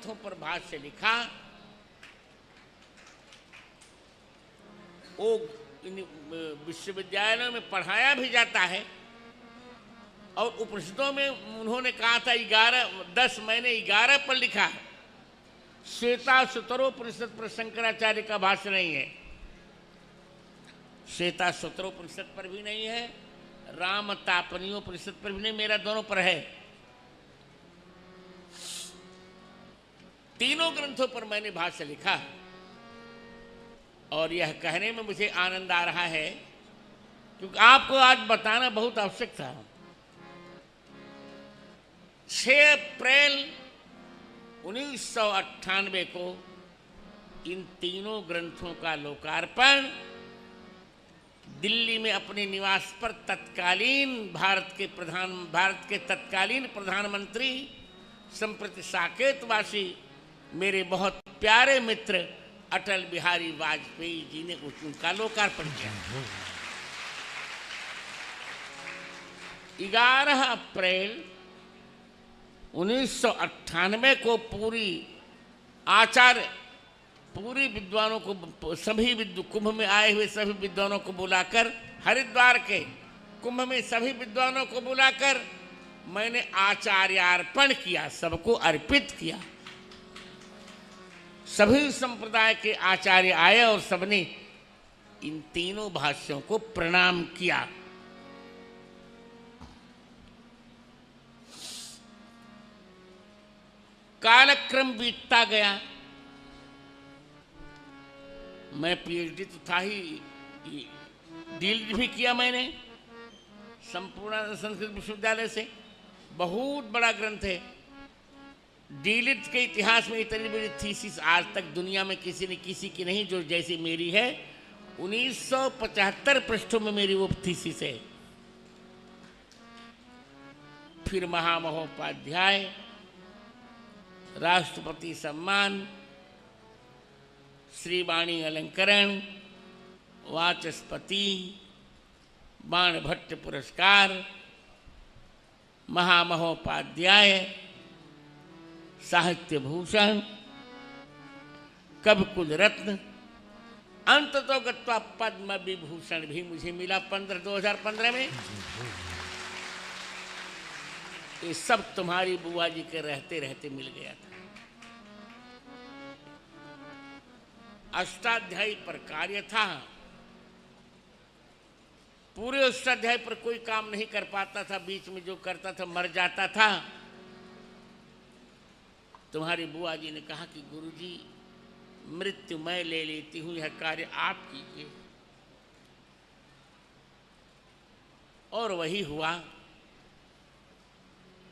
ग्रंथों पर भाष्य लिखा, वो विश्वविद्यालयों में पढ़ाया भी जाता है। और उपनिषदों में उन्होंने कहा था 10 मैंने 11 पर लिखा है। श्वेता सुतरोपनिषद पर शंकराचार्य का भाष्य नहीं है, श्वेता सुतरोपनिषद पर भी नहीं है, राम तापनीयोपनिषद पर भी नहीं, मेरा दोनों पर है। तीनों ग्रंथों पर मैंने भाष्य लिखा और यह कहने में मुझे आनंद आ रहा है क्योंकि आपको आज बताना बहुत आवश्यक था। 6 अप्रैल 1998 को इन तीनों ग्रंथों का लोकार्पण दिल्ली में अपने निवास पर भारत के तत्कालीन प्रधानमंत्री संप्रति साकेतवासी मेरे बहुत प्यारे मित्र अटल बिहारी वाजपेयी जी ने उनका लोकार्पण किया। 11 अप्रैल 1998 को पूरी विद्वानों को, कुंभ में आए हुए सभी विद्वानों को बुलाकर, हरिद्वार के कुंभ में सभी विद्वानों को बुलाकर मैंने आचार्यार्पण किया, सबको अर्पित किया। सभी संप्रदाय के आचार्य आए और सबने इन तीनों भाष्यों को प्रणाम किया। कालक्रम बीतता गया। मैं पीएचडी तो था ही, डीलिट भी किया मैंने संपूर्ण संस्कृत विश्वविद्यालय से। बहुत बड़ा ग्रंथ है। डीलिट के इतिहास में इतनी बड़ी थीसिस आज तक दुनिया में किसी ने किसी की नहीं जो जैसी मेरी है। 1975 पृष्ठों में मेरी वो थीसिस है। फिर महामहोपाध्याय, राष्ट्रपति सम्मान, श्रीवाणी अलंकरण, वाचस्पति, बाणभट्ट पुरस्कार, महामहोपाध्याय, साहित्य भूषण, कवकुल रत्न, अंततो गत्वा पद्म विभूषण भी मुझे मिला 2015 में। ये सब तुम्हारी बुआ जी के रहते रहते मिल गया था। अष्टाध्यायी पर कार्य था। पूरे अष्टाध्यायी पर कोई काम नहीं कर पाता था, बीच में जो करता था मर जाता था। तुम्हारी बुआ जी ने कहा कि गुरुजी मृत्यु मैं ले लेती हूं, यह कार्य आप कीजिए। और वही हुआ।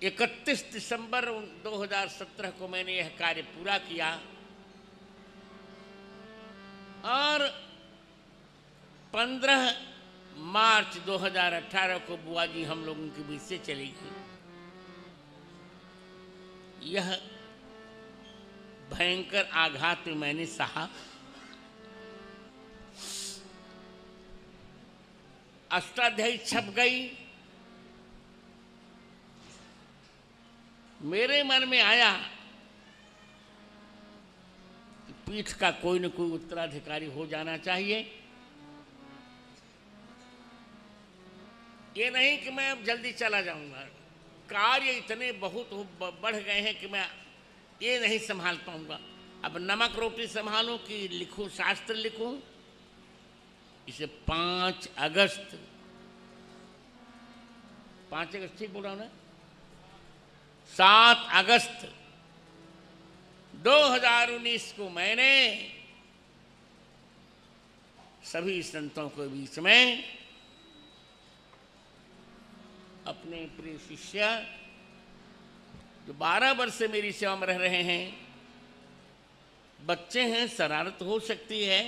31 दिसंबर 2017 को मैंने यह कार्य पूरा किया और 15 मार्च 2018 को बुआ जी हम लोगों के बीच से चली गई। यह भयंकर आघात मैंने सहा। अष्टाध्यायी छप गई। मेरे मन में आया कि पीठ का कोई न कोई उत्तराधिकारी हो जाना चाहिए। ये नहीं कि मैं अब जल्दी चला जाऊंगा। कार्य इतने बहुत बढ़ गए हैं कि मैं ये नहीं संभाल पाऊंगा। अब नमक रोटी संभालूं कि लिखूं, शास्त्र लिखूं। इसे 5 अगस्त ठीक बोल रहा हूं ना, 7 अगस्त 2019 को मैंने सभी संतों के बीच में अपने प्रिय शिष्य जो 12 वर्ष से मेरी सेवा में रह रहे हैं, बच्चे हैं, शरारत हो सकती है,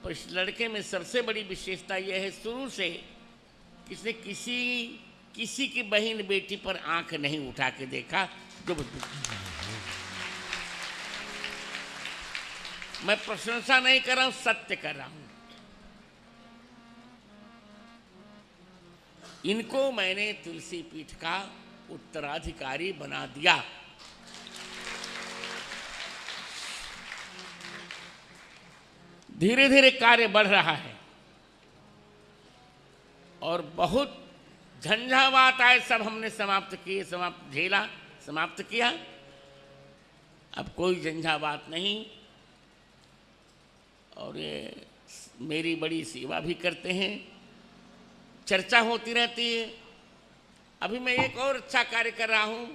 पर इस लड़के में सबसे बड़ी विशेषता यह है शुरू से किसने किसी की बहन बेटी पर आंख नहीं उठा के देखा। जो मैं प्रशंसा नहीं कर रहा हूं, सत्य कर रहा हूं। इनको मैंने तुलसी पीठ का उत्तराधिकारी बना दिया। धीरे धीरे कार्य बढ़ रहा है और बहुत झंझावात आए, सब हमने समाप्त किए, समाप्त किया। अब कोई झंझावात नहीं, और ये मेरी बड़ी सेवा भी करते हैं, चर्चा होती रहती है। अभी मैं एक और अच्छा कार्य कर रहा हूँ।